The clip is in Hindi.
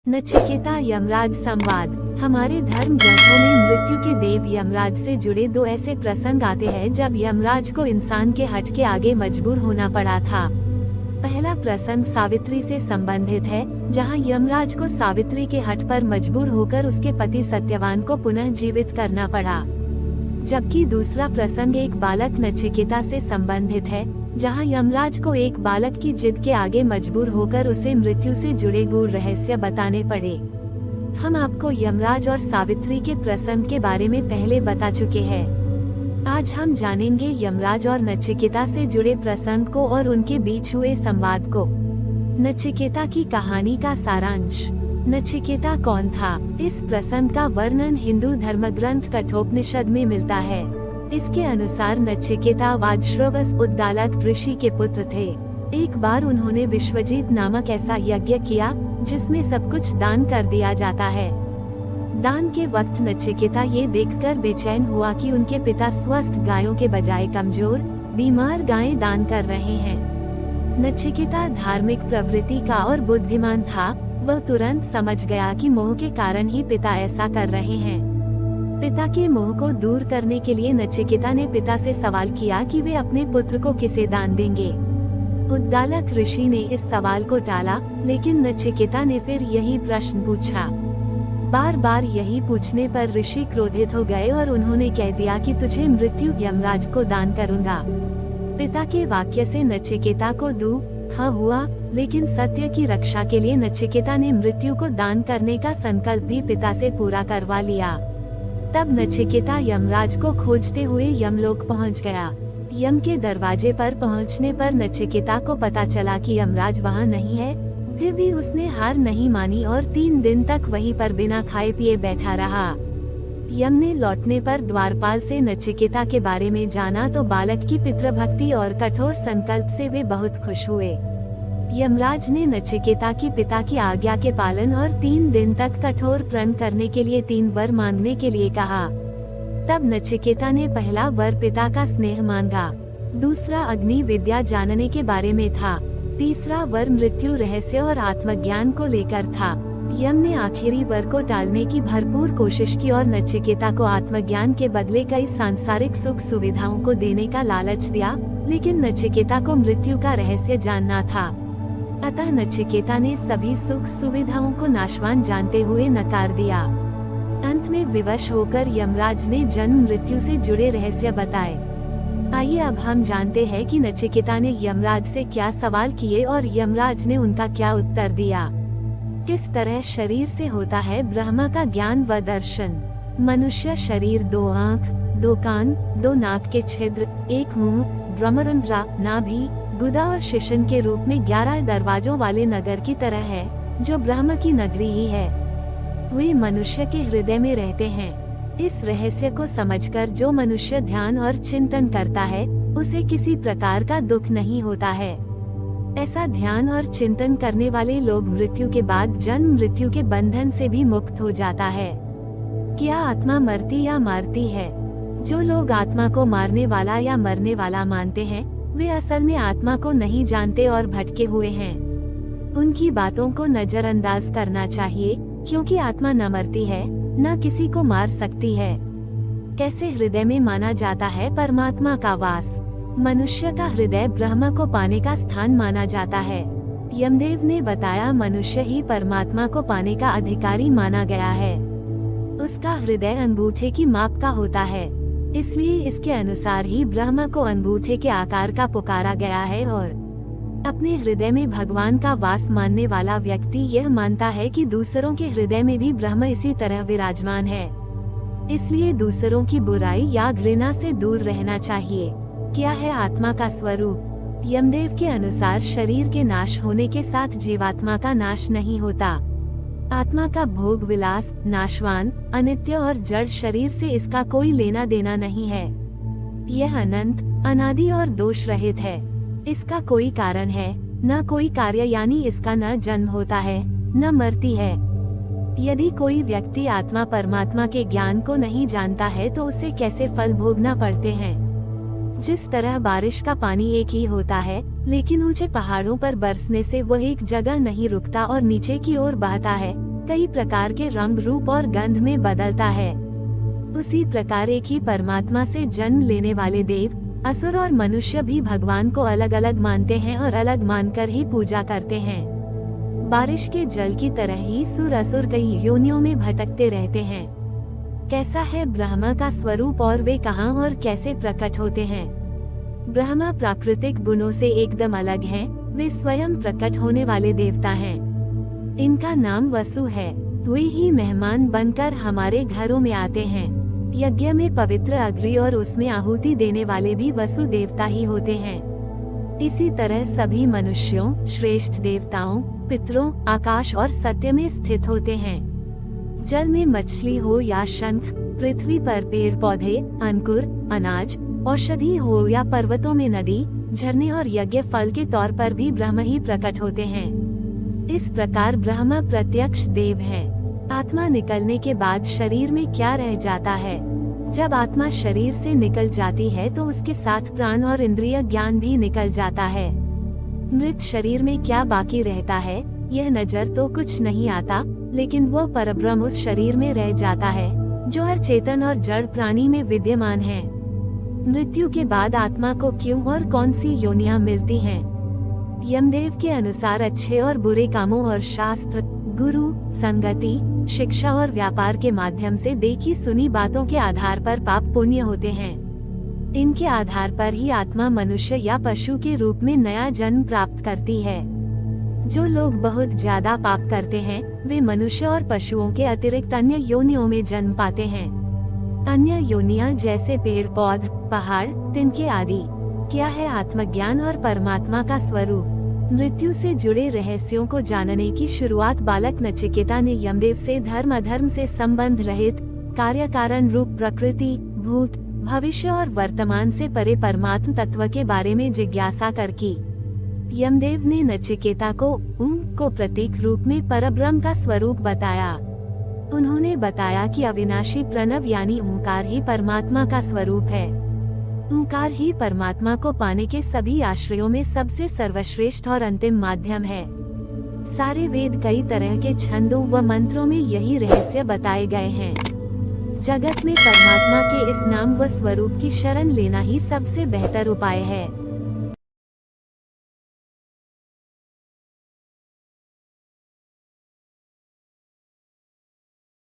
नचिकेता यमराज संवाद। हमारे धर्म ग्रंथों में मृत्यु के देव यमराज से जुड़े दो ऐसे प्रसंग आते हैं जब यमराज को इंसान के हट के आगे मजबूर होना पड़ा था। पहला प्रसंग सावित्री से संबंधित है, जहां यमराज को सावित्री के हट पर मजबूर होकर उसके पति सत्यवान को पुनः जीवित करना पड़ा। जबकि दूसरा प्रसंग एक बालक नचिकेता से संबंधित है, जहां यमराज को एक बालक की जिद के आगे मजबूर होकर उसे मृत्यु से जुड़े गूढ़ रहस्य बताने पड़े। हम आपको यमराज और सावित्री के प्रसंग के बारे में पहले बता चुके हैं। आज हम जानेंगे यमराज और नचिकेता से जुड़े प्रसंग को और उनके बीच हुए संवाद को। नचिकेता की कहानी का सारांश। नचिकेता कौन था? इस प्रसंग का वर्णन हिंदू धर्मग्रंथ कठोपनिषद में मिलता है। इसके अनुसार नचिकेता वाजश्रवस उद्दालक ऋषि के पुत्र थे। एक बार उन्होंने विश्वजीत नामक ऐसा यज्ञ किया जिसमें सब कुछ दान कर दिया जाता है। दान के वक्त नचिकेता ये देखकर बेचैन हुआ कि उनके पिता स्वस्थ गायों के बजाय कमजोर, बीमार गायें दान कर रहे हैं। नचिकेता धार्मिक प्रवृत्ति का और बुद्धिमान था। वह तुरंत समझ गया कि मोह के कारण ही पिता ऐसा कर रहे हैं। पिता के मोह को दूर करने के लिए नचिकेता ने पिता से सवाल किया कि वे अपने पुत्र को किसे दान देंगे। उद्दालक ऋषि ने इस सवाल को टाला, लेकिन नचिकेता ने फिर यही प्रश्न पूछा। बार बार यही पूछने पर ऋषि क्रोधित हो गए और उन्होंने कह दिया कि तुझे मृत्यु यमराज को दान करूंगा। पिता के वाक्य से नचिकेता को दुख हुआ, लेकिन सत्य की रक्षा के लिए नचिकेता ने मृत्यु को दान करने का संकल्प भी पिता से पूरा करवा लिया। तब नचिकेता यमराज को खोजते हुए यमलोक पहुंच गया। यम के दरवाजे पर पहुंचने पर नचिकेता को पता चला कि यमराज वहां नहीं है। फिर भी उसने हार नहीं मानी और 3 दिन तक वहीं पर बिना खाए पिए बैठा रहा। यम ने लौटने पर द्वारपाल से नचिकेता के बारे में जाना तो बालक की पितृभक्ति और कठोर संकल्प से वे बहुत खुश हुए। यमराज ने नचिकेता की पिता की आज्ञा के पालन और 3 दिन तक कठोर प्रण करने के लिए 3 वर मांगने के लिए कहा। तब नचिकेता ने पहला वर पिता का स्नेह मांगा, दूसरा अग्नि विद्या जानने के बारे में था, तीसरा वर मृत्यु रहस्य और आत्मज्ञान को लेकर था। यम ने आखिरी वर को टालने की भरपूर कोशिश की और नचिकेता को आत्मज्ञान के बदले कई सांसारिक सुख सुविधाओं को देने का लालच दिया, लेकिन नचिकेता को मृत्यु का रहस्य जानना था। अतः नचिकेता ने सभी सुख सुविधाओं को नाशवान जानते हुए नकार दिया। अंत में विवश होकर यमराज ने जन्म मृत्यु से जुड़े रहस्य बताए। आइए अब हम जानते हैं कि नचिकेता ने यमराज से क्या सवाल किए और यमराज ने उनका क्या उत्तर दिया। किस तरह शरीर से होता है ब्रह्म का ज्ञान व दर्शन। मनुष्य शरीर 2 आँख, 2 कान, 2 नाक के छिद्र, 1 मुंह, ब्रह्मरंध्र, नाभि, गुदा और शिशन के रूप में 11 दरवाजों वाले नगर की तरह है, जो ब्रह्म की नगरी ही है। वे मनुष्य के हृदय में रहते हैं। इस रहस्य को समझकर जो मनुष्य ध्यान और चिंतन करता है, उसे किसी प्रकार का दुख नहीं होता है। ऐसा ध्यान और चिंतन करने वाले लोग मृत्यु के बाद जन्म मृत्यु के बंधन से भी मुक्त हो जाता है। क्या आत्मा मरती या मारती है? जो लोग आत्मा को मारने वाला या मरने वाला मानते हैं, वे असल में आत्मा को नहीं जानते और भटके हुए हैं। उनकी बातों को नजरअंदाज करना चाहिए, क्योंकि आत्मा न मरती है, न किसी को मार सकती है। कैसे हृदय में माना जाता है परमात्मा का वास। मनुष्य का हृदय ब्रह्म को पाने का स्थान माना जाता है। यमदेव ने बताया मनुष्य ही परमात्मा को पाने का अधिकारी माना गया है। उसका हृदय अंगूठे की माप का होता है, इसलिए इसके अनुसार ही ब्रह्म को अंगूठे के आकार का पुकारा गया है। और अपने हृदय में भगवान का वास मानने वाला व्यक्ति यह मानता है कि दूसरों के हृदय में भी ब्रह्म इसी तरह विराजमान है। इसलिए दूसरों की बुराई या घृणा से दूर रहना चाहिए। क्या है आत्मा का स्वरूप? यमदेव के अनुसार शरीर के नाश होने के साथ जीवात्मा का नाश नहीं होता। आत्मा का भोग विलास, नाशवान, अनित्य और जड़ शरीर से इसका कोई लेना देना नहीं है। यह अनंत, अनादि और दोष रहित है। इसका कोई कारण है, न कोई कार्य, यानी इसका न जन्म होता है, न मरती है। यदि कोई व्यक्ति आत्मा परमात्मा के ज्ञान को नहीं जानता है तो उसे कैसे फल भोगना पड़ते हैं। जिस तरह बारिश का पानी एक ही होता है, लेकिन ऊंचे पहाड़ों पर बरसने से वह एक जगह नहीं रुकता और नीचे की ओर बहता है, कई प्रकार के रंग, रूप और गंध में बदलता है। उसी प्रकार एक ही परमात्मा से जन्म लेने वाले देव, असुर और मनुष्य भी भगवान को अलग अलग मानते हैं और अलग मानकर ही पूजा करते हैं। बारिश के जल की तरह ही सुर असुर कई योनियों में भटकते रहते हैं। कैसा है ब्रह्मा का स्वरूप और वे कहाँ और कैसे प्रकट होते हैं? ब्रह्मा प्राकृतिक गुणों से एकदम अलग हैं, वे स्वयं प्रकट होने वाले देवता हैं। इनका नाम वसु है। वे ही मेहमान बनकर हमारे घरों में आते हैं। यज्ञ में पवित्र अग्नि और उसमें आहुति देने वाले भी वसु देवता ही होते हैं। इसी तरह सभी मनुष्यों, श्रेष्ठ देवताओं, पितरों, आकाश और सत्य में स्थित होते हैं। जल में मछली हो या शंख, पृथ्वी पर पेड़ पौधे, अंकुर, अनाज, औषधि हो या पर्वतों में नदी, झरने और यज्ञ फल के तौर पर भी ब्रह्म ही प्रकट होते हैं। इस प्रकार ब्रह्म प्रत्यक्ष देव है। आत्मा निकलने के बाद शरीर में क्या रह जाता है? जब आत्मा शरीर से निकल जाती है तो उसके साथ प्राण और इंद्रिय ज्ञान भी निकल जाता है। मृत शरीर में क्या बाकी रहता है? यह नजर तो कुछ नहीं आता, लेकिन वो परब्रह्म उस शरीर में रह जाता है जो हर चेतन और जड़ प्राणी में विद्यमान है। मृत्यु के बाद आत्मा को क्यों और कौन सी योनियां मिलती हैं? यमदेव के अनुसार अच्छे और बुरे कामों और शास्त्र, गुरु, संगति, शिक्षा और व्यापार के माध्यम से देखी सुनी बातों के आधार पर पाप पुण्य होते हैं। इनके आधार पर ही आत्मा मनुष्य या पशु के रूप में नया जन्म प्राप्त करती है। जो लोग बहुत ज्यादा पाप करते हैं वे मनुष्य और पशुओं के अतिरिक्त अन्य योनियों में जन्म पाते हैं। अन्य योनियां जैसे पेड़ पौध, पहाड़, तिनके आदि। क्या है आत्मज्ञान और परमात्मा का स्वरूप? मृत्यु से जुड़े रहस्यों को जानने की शुरुआत बालक नचिकेता ने यमदेव से धर्म अधर्म से संबंध रहित कार्य कारण रूप प्रकृति, भूत, भविष्य और वर्तमान से परे परमात्म तत्व के बारे में जिज्ञासा कर की। यमदेव ने नचिकेता को ऊं को प्रतीक रूप में परब्रह्म का स्वरूप बताया। उन्होंने बताया कि अविनाशी प्रणव यानी ओंकार ही परमात्मा का स्वरूप है। ओंकार ही परमात्मा को पाने के सभी आश्रयों में सबसे सर्वश्रेष्ठ और अंतिम माध्यम है। सारे वेद कई तरह के छंदों व मंत्रों में यही रहस्य बताए गए हैं। जगत में परमात्मा के इस नाम व स्वरूप की शरण लेना ही सबसे बेहतर उपाय है।